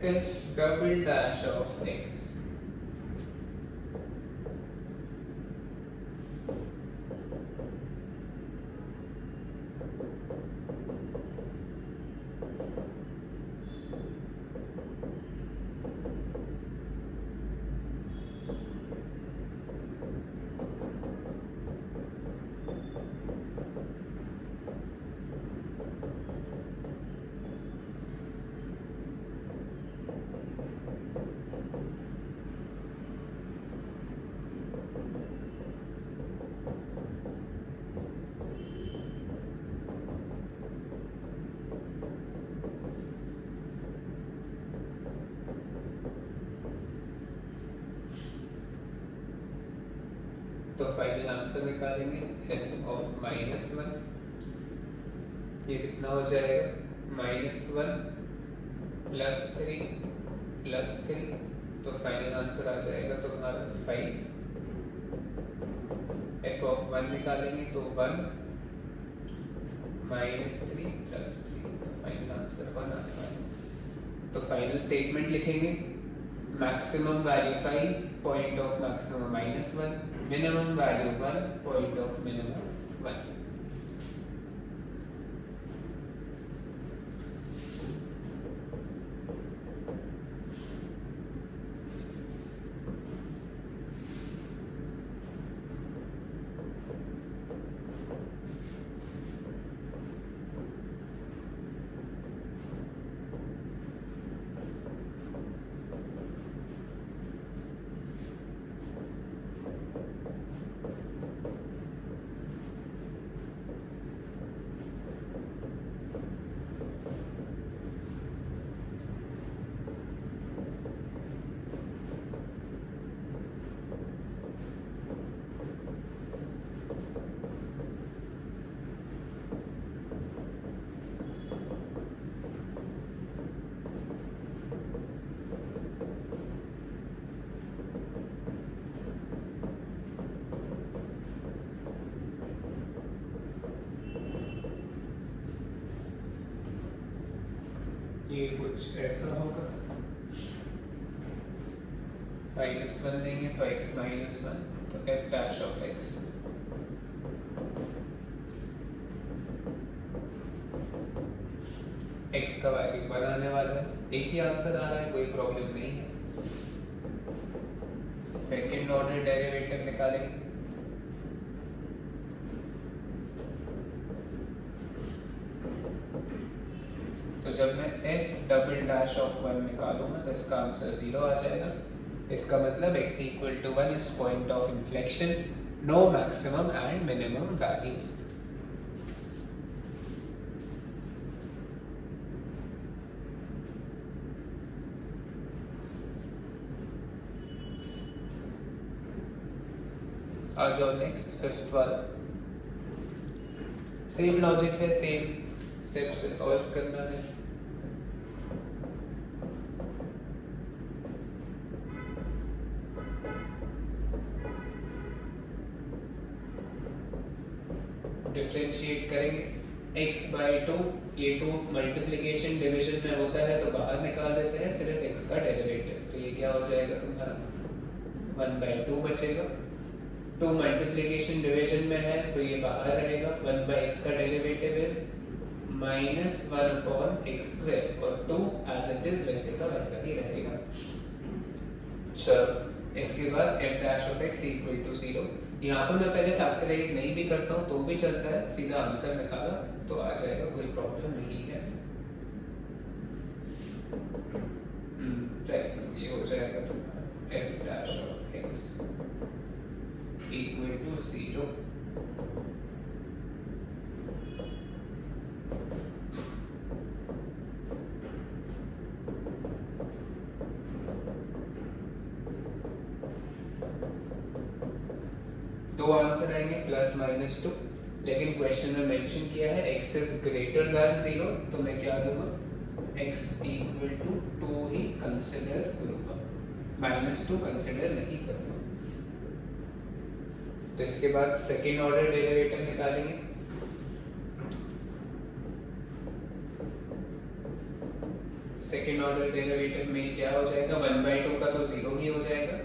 f double dash of x तो final answer निकालेंगे f of -1, ये कितना हो जाएगा -1 +3 +3, तो फाइनल आंसर आ जाएगा तुम्हारा 5। f ऑफ 1 निकालेंगे तो 1 -3 +3, तो फाइनल आंसर 1 आता है। तो फाइनल स्टेटमेंट लिखेंगे maximum value 5, point of maximum -1, minimum value 1, point of minimum 1। ये कुछ ऐसा होगा, -1 लेंगे तो x -1, तो f dash of x x का वैल्यू 1 आने वाला है, एक ही आंसर आ रहा है, कोई प्रॉब्लम नहीं है। सेकेंड ऑर्डर डेरिवेटिव निकालेंगे, तो जब मैं f डबल डैश ऑफ 1 निकालूंगा तो इसका आंसर 0 आ जाएगा। इसका मतलब x equal to 1 is point of inflection, no maximum and minimum values. आ जाओ नेक्स्ट, फिफ्थ वाला। सेम लॉजिक है, सेम स्टेप से सॉल्व करना है। डिफरेंशिएट करेंगे x बाई 2, ये 2 मल्टीप्लिकेशन डिवीजन में होता है तो बाहर निकाल देते हैं, सिर्फ x का डेरिवेटिव, तो ये क्या हो जाएगा तुम्हारा 1/2 बचेगा। 2 मल्टीप्लिकेशन डिवीजन में है तो ये बाहर रहेगा, 1/x का डेरिवेटिव इज -1/x², और 2 एज इट इज वैसे का वैसा ही रहेगा। चलो इसके बाद f dash of x equal to 0। यहाँ पर मैं पहले फैक्टराइज नहीं भी करता हूँ तो भी चलता है, सीधा आंसर निकाला तो आ जाएगा, कोई प्रॉब्लम नहीं है। ये हो जाएगा तुम्हारा f dash of x equal to 0। दो आंसर आएंगे +-2, लेकिन क्वेश्चन में मेंशन किया है x इज ग्रेटर दैन 0, तो मैं क्या लूंगा x इक्वल टू 2 ही कंसिडर करूंगा, -2 कंसिडर नहीं करूंगा। तो इसके बाद सेकेंड ऑर्डर डेरिवेटिव निकालेंगे। सेकेंड ऑर्डर डेरिवेटिव में क्या हो जाएगा, 1/2 का तो 0 ही हो जाएगा,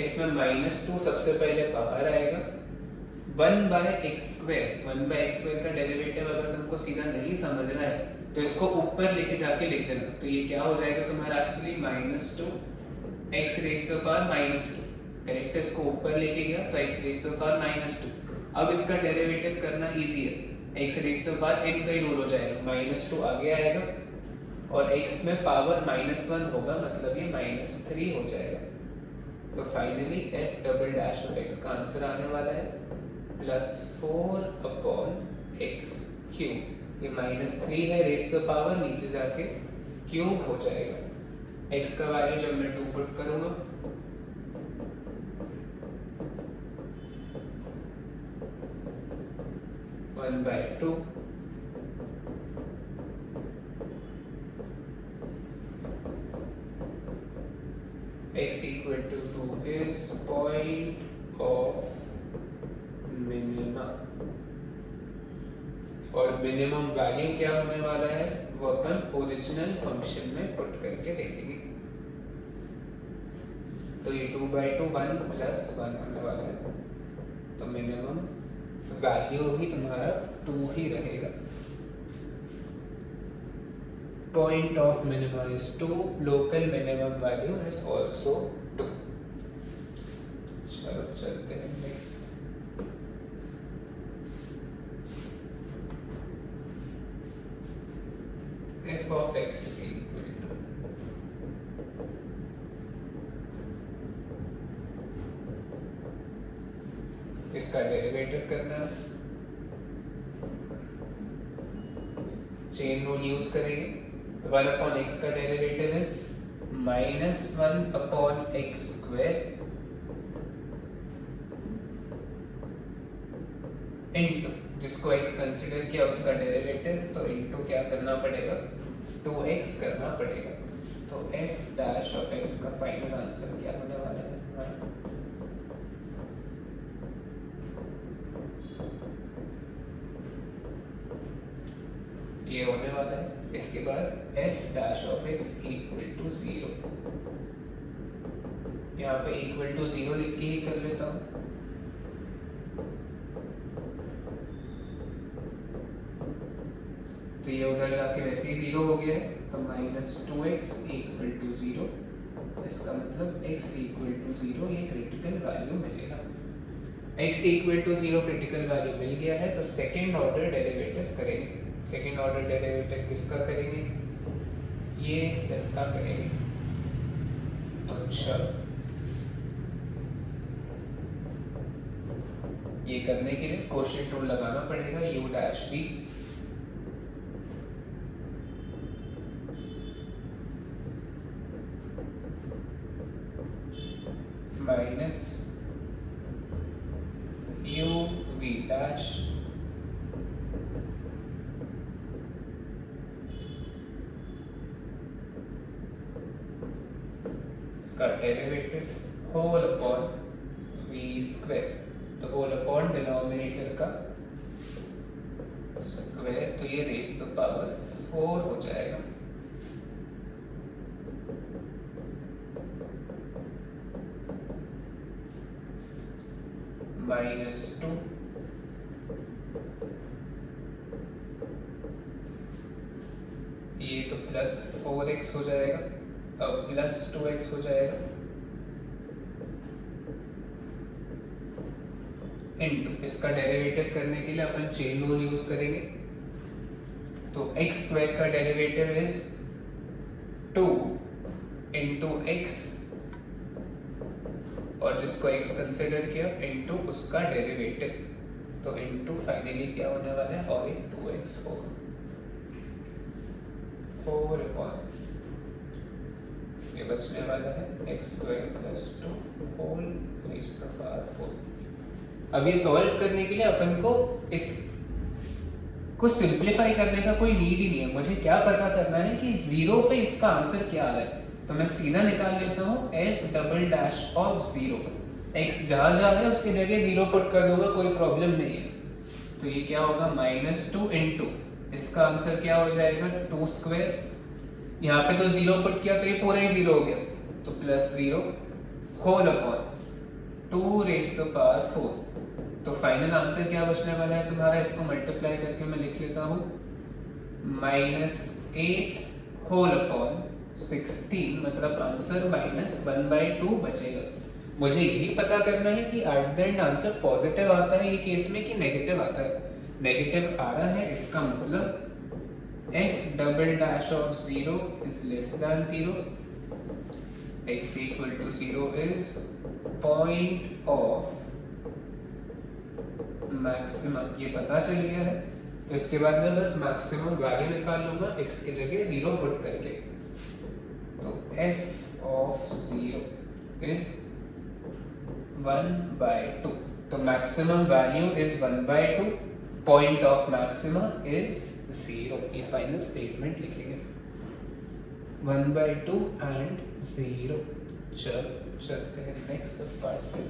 इसमें -2 सबसे पहले बाहर आएगा, 1/x² का डेरिवेटिव अगर तुमको सीधा नहीं समझना है तो इसको ऊपर लेके जाके लिख देना, तो ये क्या हो जाएगा तुम्हारा एक्चुअली -2x⁻², करेक्ट, इसको ऊपर लेके गया तो x⁻²। अब इसका डेरिवेटिव करना इजी है, x⁻n का ही रूल हो जाएगा, -2 आगे आएगा और x में पावर -1 होगा, मतलब ये -3 हो जाएगा। तो फाइनली f'(x) का आंसर आने वाला है +4/x³। ये -3 है रेज़ टू पावर, नीचे जाके क्यूब हो जाएगा। x का वैल्यू जब मैं 2 पुट करूंगा 1/2 x equal to 2 is point of minima, और मिनिमम वैल्यू क्या होने वाला है वो अपन ओरिजिनल फंक्शन में पुट करके देखेंगे। तो ये 2/2 1 + 1 होने वाला है, तो मिनिमम वैल्यू भी तुम्हारा 2 ही रहेगा। Point of minima is 2, local minimum value is also 2। चलो चलते हैं next. f(x) is equal to इसका डेरिवेटिव करना, चेन रूल यूज करेंगे। 1/x का डेरिवेटिव इज -1/x² इनटू, जिसको x कंसीडर किया उसका डेरिवेटिव, तो इनटू क्या करना पड़ेगा, 2x करना पड़ेगा। तो f'(x) का फाइनल आंसर क्या होने वाला है हमारा, ये होने वाला है। इसके बाद f'(x) equal to 0, यहाँ पे equal to 0 लिख के ही कर लेता हूँ। तो ये उधर जाके वैसे ही 0 हो गया है, तो -2x equal to 0, इसका मतलब x equal to 0 ये क्रिटिकल वैल्यू मिलेगा। x equal to 0 critical value मिल गया है, तो सेकेंड ऑर्डर डेरिवेटिव करेंगे। सेकेंड ऑर्डर डेरिवेटिव किसका करेंगे, ये स्टेप का करेंगे। तो चलो ये करने के लिए क्वोशिएंट रूल लगाना पड़ेगा, u' भी माइनस uv' का डेरिवेटिव होल अपॉन v², तो होल अपॉन डिनोमिनेटर का स्क्वायर, तो ये रेज़ टू पावर 4 हो जाएगा। -2 ये तो +4x हो जाएगा, अब +2x हो जाएगा, इनटू इसका डेरिवेटिव करने के लिए अपन चेन रूल यूज करेंगे। तो x² का डेरिवेटिव इज 2 × x, और जिसको x कंसिडर किया इनटू उसका डेरिवेटिव, तो इनटू फाइनली क्या होने वाला है, और एक 2x होगा, 4 अपॉन ये बचने वाला है x² + 2 whole rays to power 4। अब ये सॉल्व करने के लिए अपन को इस को सिंपलीफाई करने का कोई नीड ही नहीं है, मुझे क्या पता करना है कि 0 पे इसका आंसर क्या आ रहा है, तो मैं सीधा निकाल लेता हूँ f'(0), x जहाँ जा रहा है उसके जगह 0 पुट कर दूंगा, कोई प्रॉब्लम नहीं है। तो ये क्या होगा, -2 × इसका आंसर क्या हो जाएगा, 2² यहाँ पे तो 0 पुट किया तो ये पूरा ही 0 हो गया, तो plus 0 whole upon 2 raise to power 4। तो फाइनल आंसर क्या बचने वाला है तुम्हारा, इसको मल्टीप्लाई करके मैं लिख लेता हूँ -8 होल अपॉन 16, मतलब आंसर -1/2 बचेगा। मुझे यही पता करना है कि at the end answer positive आता है ये केस में कि नेगेटिव आता है। नेगेटिव आ रहा है, इसका मतलब f double dash of 0 is less than 0, x equal to 0 is point of maximum, ये पता चल गया है। तो इसके बाद मैं बस मैक्सिमम वैल्यू निकाल लूंगा x की जगह 0 पुट करके। तो f of 0 is 1/2, तो maximum value is 1/2, point of maxima is 0। ये फाइनल स्टेटमेंट लिखेंगे 1/2 एंड 0। चलते हैं नेक्स्ट पार्ट पे।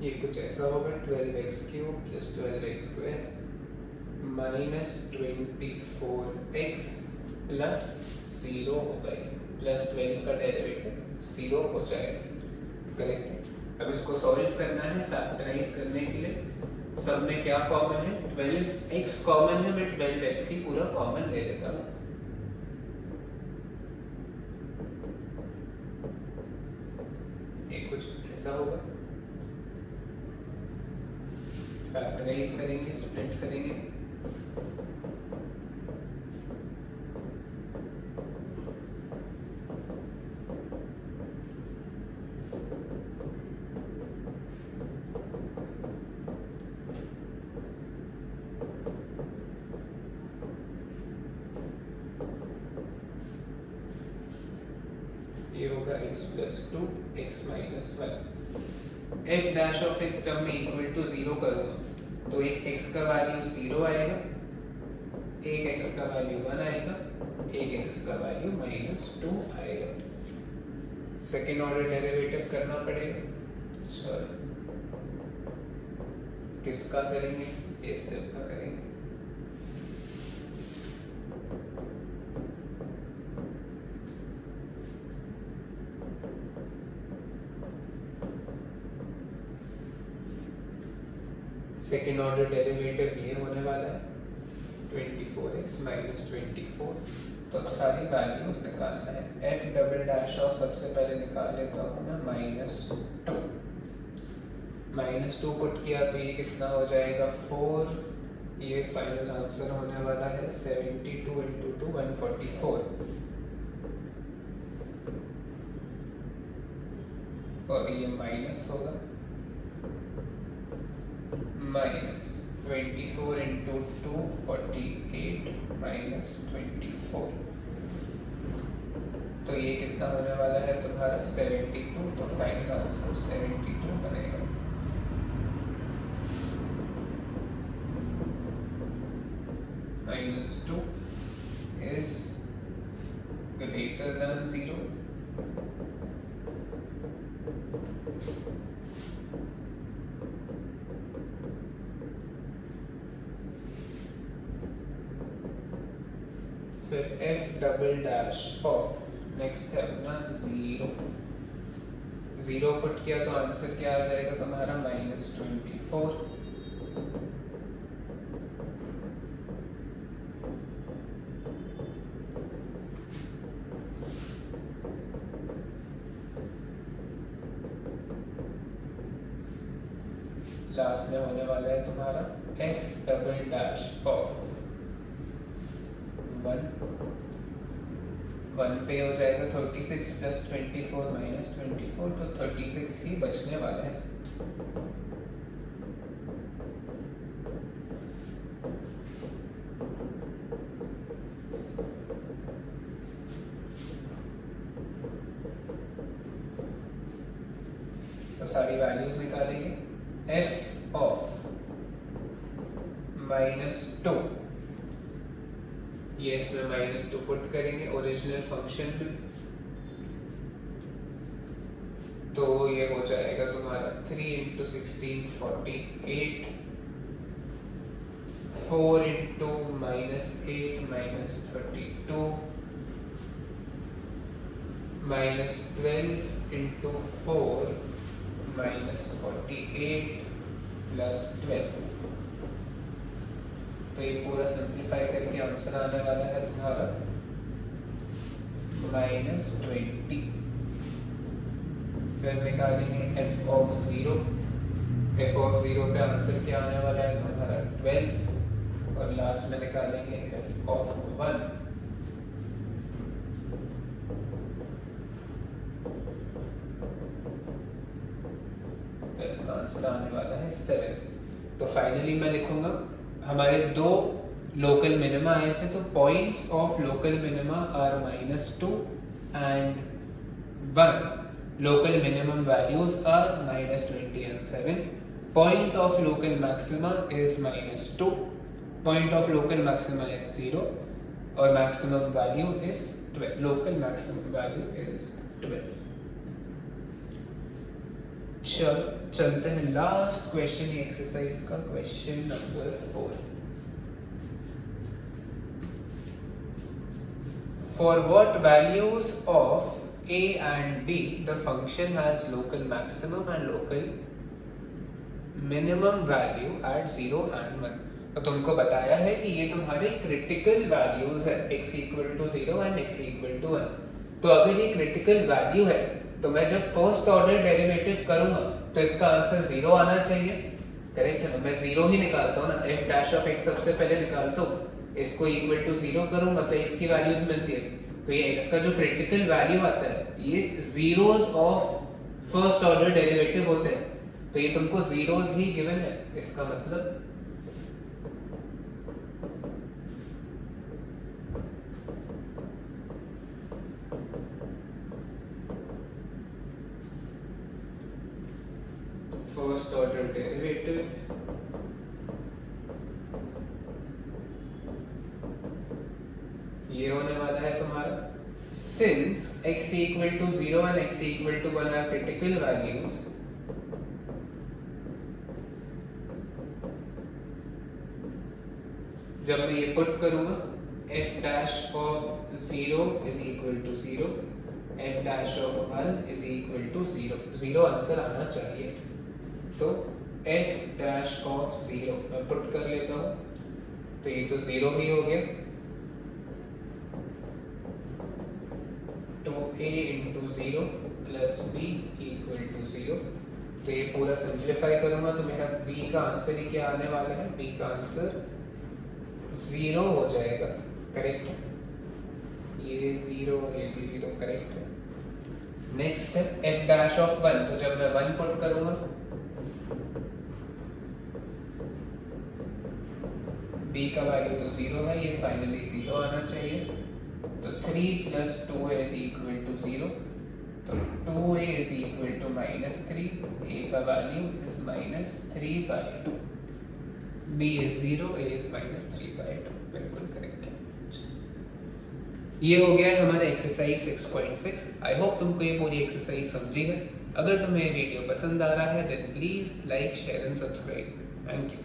ये कुछ ऐसा होगा 12x³ + 12x² -24x + 0 होगा, प्लस 12 का डेरिवेटिव 0 हो जाएगा, करेक्ट है। अब इसको सॉल्व करना है फैक्टराइज करने के लिए। सब में क्या कॉमन है, 12x कॉमन है, मैं 12x ही पूरा कॉमन ले लेता हूँ। ये कुछ ऐसा होगा, फैक्टराइज करेंगे, स्प्लिट करेंगे, ये होगा x + 2 x - 1। f dash of x जब मैं इक्वल टू 0 करूँगा तो एक x का वैल्यू 0 आएगा, एक x का वैल्यू 1 आएगा, एक x का वैल्यू -2 आएगा। सेकेंड ऑर्डर डेरिवेटिव करना पड़ेगा। चलो किसका करेंगे, ये स्टेप का करेंगे। सेकेंड ऑर्डर डेरिवेटिव ये होने वाला है 24x - 24। तो अब सारी वैल्यूज निकालना है। f डबल डैश ऑफ सबसे पहले निकाल लेता हूँ मैं -2। -2 पुट किया तो ये कितना हो जाएगा 4। ये फाइनल आंसर होने वाला है 72 × 2 144। और ये माइनस होगा -24 × 2 48 -24। तो ये कितना होने वाला है तुम्हारा 72। तो फाइनल आंसर 72 बनेगा। -2 is greater than 0। फिर f double dash of next है अपना 0। 0 पुट किया तो आंसर क्या आ जाएगा तुम्हारा -24। लास्ट में होने वाला है तुम्हारा f डबल डैश ऑफ 1 पे हो जाएगा 36 + 24 - 24। तो 36 ही बचने वाला है। सारी वैल्यूज निकालेंगे। f ऑफ -2, ये इसमें -2 पुट करेंगे ओरिजिनल फंक्शन में, तो ये हो जाएगा तुम्हारा 3 × 16 48, 4 × -8 -32, -12 × 4 -48 +12। तो ये पूरा सिंप्लीफाई करके आंसर आने वाला है तुम्हारा -20। फिर निकालेंगे f ऑफ 0, f ऑफ 0 पे आंसर क्या आने वाला है तुम्हारा 12, और लास्ट में निकालेंगे f ऑफ 1, तो इसका आंसर आने वाला है 7। तो फाइनली मैं लिखूंगा हमारे 2 लोकल मिनिमा आए थे, तो points of local minima are -2 and 1, local minimum values are -20 and 7. Point of local maxima is -2, point of local maxima is 0, और maximum value is 12, local maximum value is 12। चलो चलते हैं लास्ट क्वेश्चन ये exercise का, question number 4। For what values of a and b the function has local maximum and local minimum value at 0 and 1। तो तुमको बताया है कि ये तुम्हारे क्रिटिकल वैल्यूज है, x = 0 and x = 1। तो अगर ये क्रिटिकल वैल्यू है तो मैं जब फर्स्ट ऑर्डर डेरिवेटिव करूंगा तो इसका आंसर 0 आना चाहिए, करेक्ट है ना। मैं 0 ही निकालता हूँ ना, f' सबसे पहले निकालता हूँ, इसको इक्वल टू 0 करूंगा तो x की वैल्यूज मिलती है। तो ये x का जो क्रिटिकल वैल्यू आता है ये zeros of first order derivative होते हैं, तो ये तुमको जीरोस ही गिवन है, इसका मतलब फर्स्ट ऑर्डर डेरिवेटिव ये होने वाला है तुम्हारा since x = 0 and x = 1 are critical values, जब मैं ये पुट करूंगा f' of 0 is equal to 0, f' of 1 is equal to 0, 0 answer आना चाहिए। तो f' of 0 मैं पुट कर लेता हूँ, तो ये तो 0 ही हो गया, 2a × 0 + b = 0। तो ये पूरा सिंप्लीफाई करूंगा तो मेरा b का आंसर ही क्या आने वाला है, b का आंसर 0 हो जाएगा, करेक्ट है, ये 0 और ये भी 0, करेक्ट है। नेक्स्ट है f' of 1, तो जब मैं 1 पुट करूंगा b का वैल्यू तो 0 है, ये फाइनली 0 आना चाहिए। तो 3 + 2a = 0, तो 2a = -3, a का value is -3/2, b is 0, a is -3/2, बिल्कुल करेक्ट है। ये हो गया है हमारा एक्सरसाइज 6.6। आई होप तुमको ये पूरी एक्सरसाइज समझी है। अगर तुम्हें ये वीडियो पसंद आ रहा है then please like, share and subscribe. Thank you.